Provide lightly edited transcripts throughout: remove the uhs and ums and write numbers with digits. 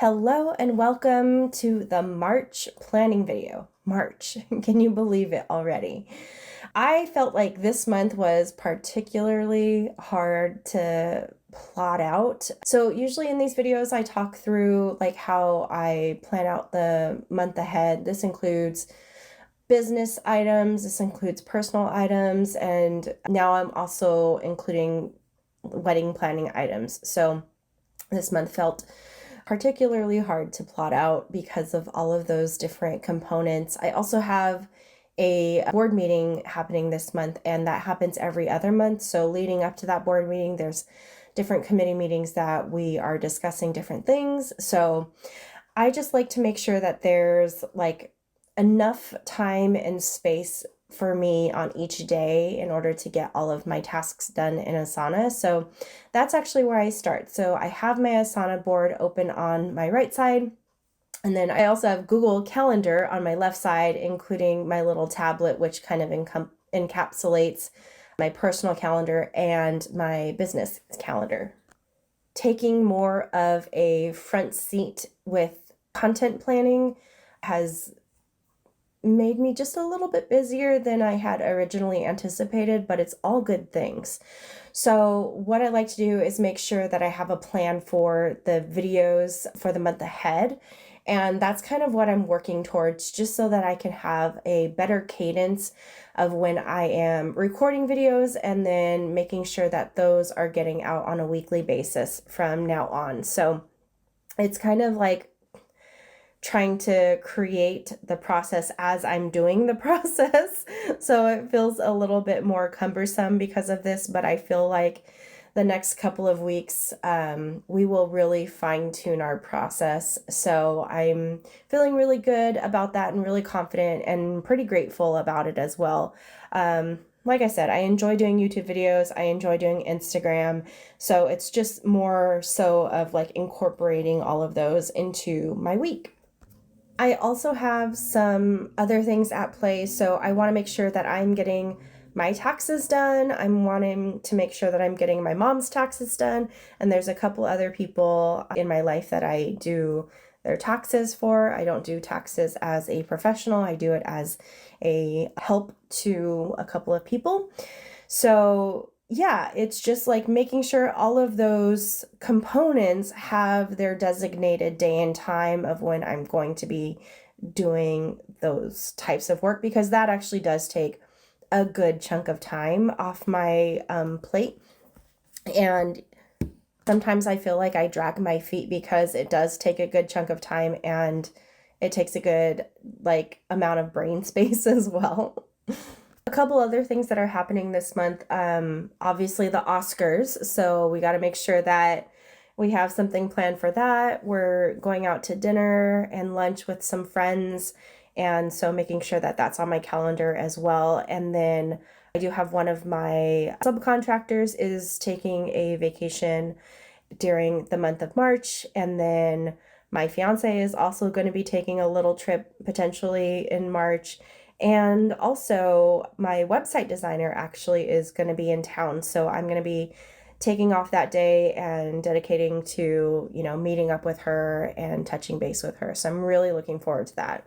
Hello and welcome to the March planning video. March, can you believe it already? I felt like this month was particularly hard to plot out. So usually in these videos, I talk through like how I plan out the month ahead. This includes business items, this includes personal items, and now I'm also including wedding planning items. So this month felt particularly hard to plot out because of all of those different components. I also have a board meeting happening this month, and that happens every other month. So leading up to that board meeting, there's different committee meetings that we are discussing different things. So I just like to make sure that there's like enough time and space for me on each day in order to get all of my tasks done in Asana. So that's actually where I start. So I have my Asana board open on my right side. And then I also have Google Calendar on my left side, including my little tablet, which kind of encapsulates my personal calendar and my business calendar. Taking more of a front seat with content planning has made me just a little bit busier than I had originally anticipated, but it's all good things. So what I like to do is make sure that I have a plan for the videos for the month ahead. And that's kind of what I'm working towards, just so that I can have a better cadence of when I am recording videos and then making sure that those are getting out on a weekly basis from now on. So it's kind of like trying to create the process as I'm doing the process. So it feels a little bit more cumbersome because of this, but I feel like the next couple of weeks, we will really fine tune our process. So I'm feeling really good about that and really confident and pretty grateful about it as well. Like I said, I enjoy doing YouTube videos. I enjoy doing Instagram. So it's just more so of like incorporating all of those into my week. I also have some other things at play. So I want to make sure that I'm getting my taxes done. I'm wanting to make sure that I'm getting my mom's taxes done. And there's a couple other people in my life that I do their taxes for. I don't do taxes as a professional. I do it as a help to a couple of people. So yeah, it's just like making sure all of those components have their designated day and time of when I'm going to be doing those types of work, because that actually does take a good chunk of time off my plate. And sometimes I feel like I drag my feet because it does take a good chunk of time and it takes a good like amount of brain space as well. A couple other things that are happening this month. Obviously the Oscars. So we got to make sure that we have something planned for that. We're going out to dinner and lunch with some friends. And so making sure that that's on my calendar as well. And then I do have one of my subcontractors is taking a vacation during the month of March. And then my fiance is also going to be taking a little trip potentially in March. And also my website designer actually is going to be in town. So I'm going to be taking off that day and dedicating to, meeting up with her and touching base with her. So I'm really looking forward to that.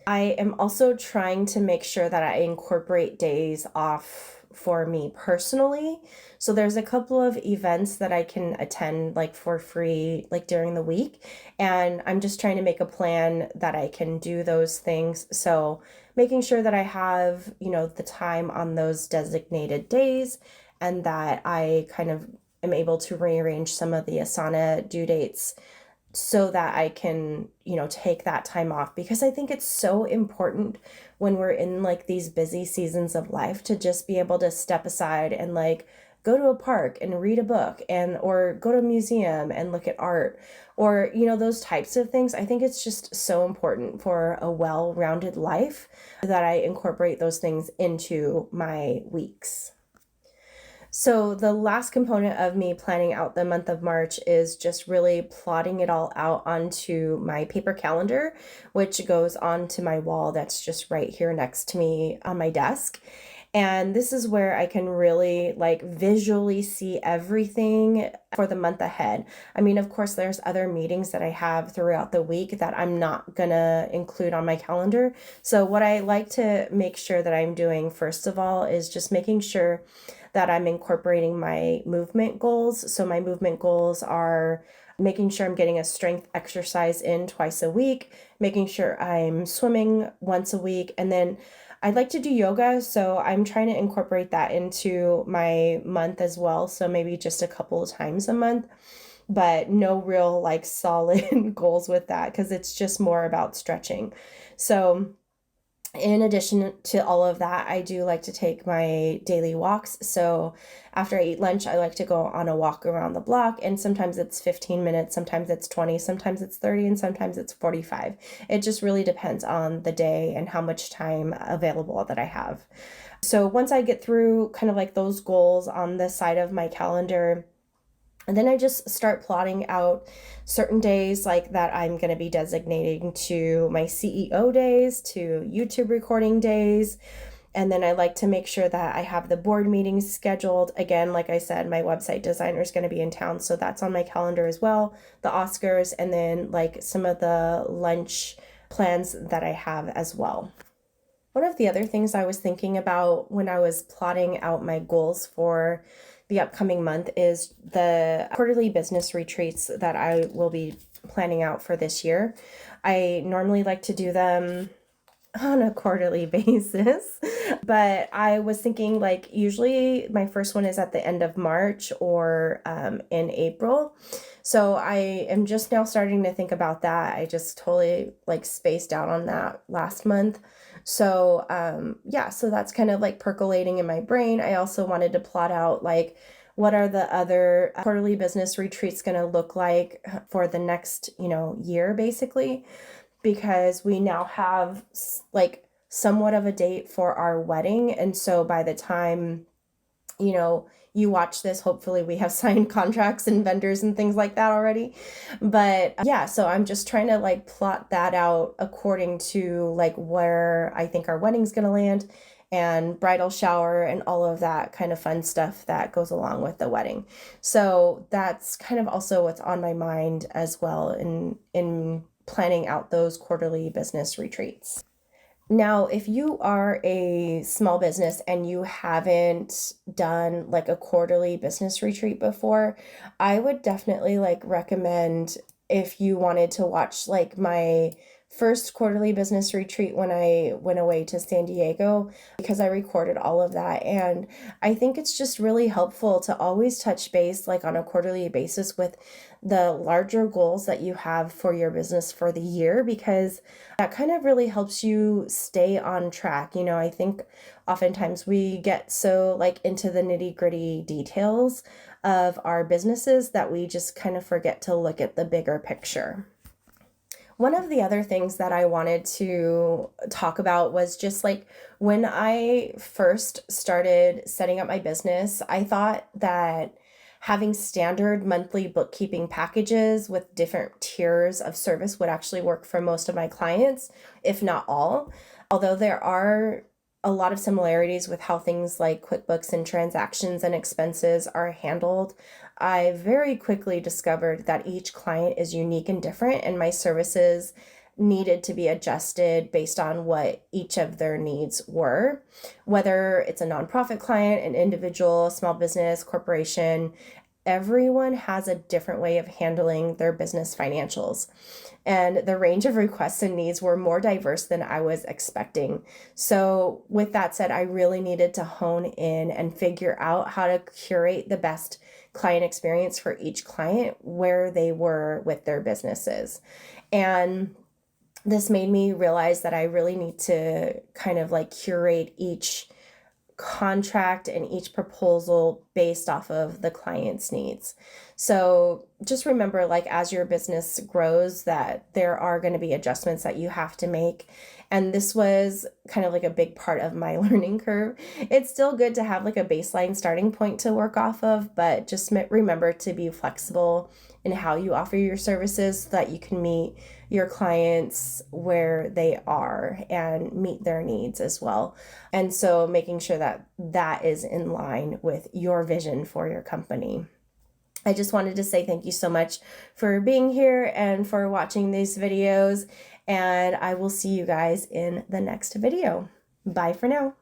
I am also trying to make sure that I incorporate days off for me personally. So there's a couple of events that I can attend like for free, like during the week. And I'm just trying to make a plan that I can do those things. So making sure that I have, the time on those designated days and that I kind of am able to rearrange some of the Asana due dates so that I can, take that time off, because I think it's so important when we're in like these busy seasons of life to just be able to step aside and like go to a park and read a book or go to a museum and look at art or, those types of things. I think it's just so important for a well-rounded life that I incorporate those things into my weeks. So the last component of me planning out the month of March is just really plotting it all out onto my paper calendar, which goes onto my wall that's just right here next to me on my desk. And this is where I can really like visually see everything for the month ahead. I mean, of course, there's other meetings that I have throughout the week that I'm not gonna include on my calendar. So what I like to make sure that I'm doing first of all is just making sure that I'm incorporating my movement goals. So my movement goals are making sure I'm getting a strength exercise in twice a week, making sure I'm swimming once a week, and then I'd like to do yoga, so I'm trying to incorporate that into my month as well. So maybe just a couple of times a month, but no real like solid goals with that because it's just more about stretching. So in addition to all of that, I do like to take my daily walks. So after I eat lunch, I like to go on a walk around the block, and sometimes it's 15 minutes, sometimes it's 20, sometimes it's 30, and sometimes it's 45. It just really depends on the day and how much time available that I have. So once I get through kind of like those goals on the side of my calendar, and then I just start plotting out certain days like that I'm going to be designating to my CEO days, to YouTube recording days. And then I like to make sure that I have the board meetings scheduled. Again, like I said, my website designer is going to be in town, so that's on my calendar as well. The Oscars, and then like some of the lunch plans that I have as well. One of the other things I was thinking about when I was plotting out my goals for the upcoming month is the quarterly business retreats that I will be planning out for this year. I normally like to do them on a quarterly basis, but I was thinking like usually my first one is at the end of March or in April. So I am just now starting to think about that. I just totally like spaced out on that last month. So yeah, so that's kind of like percolating in my brain. I also wanted to plot out like what are the other quarterly business retreats going to look like for the next, year basically, because we now have like somewhat of a date for our wedding. And so by the time, you watch this, hopefully we have signed contracts and vendors and things like that already. But yeah, so I'm just trying to like plot that out according to like where I think our wedding's going to land and bridal shower and all of that kind of fun stuff that goes along with the wedding. So that's kind of also what's on my mind as well in planning out those quarterly business retreats. Now, if you are a small business and you haven't done like a quarterly business retreat before, I would definitely like recommend if you wanted to watch like my first quarterly business retreat when I went away to San Diego, because I recorded all of that. And I think it's just really helpful to always touch base like on a quarterly basis with the larger goals that you have for your business for the year, because that kind of really helps you stay on track. I think oftentimes we get so like into the nitty-gritty details of our businesses that we just kind of forget to look at the bigger picture. One of the other things that I wanted to talk about was just like when I first started setting up my business, I thought that having standard monthly bookkeeping packages with different tiers of service would actually work for most of my clients, if not all. Although there are a lot of similarities with how things like QuickBooks and transactions and expenses are handled, I very quickly discovered that each client is unique and different, and my services needed to be adjusted based on what each of their needs were. Whether it's a nonprofit client, an individual, small business, corporation, everyone has a different way of handling their business financials. And the range of requests and needs were more diverse than I was expecting. So, with that said, I really needed to hone in and figure out how to curate the best client experience for each client where they were with their businesses. And this made me realize that I really need to kind of like curate each contract and each proposal based off of the client's needs. So just remember, like, as your business grows, that there are going to be adjustments that you have to make. And this was kind of like a big part of my learning curve. It's still good to have like a baseline starting point to work off of, but just remember to be flexible in how you offer your services so that you can meet your clients where they are and meet their needs as well. And so making sure that that is in line with your vision for your company. I just wanted to say thank you so much for being here and for watching these videos, and I will see you guys in the next video. Bye for now.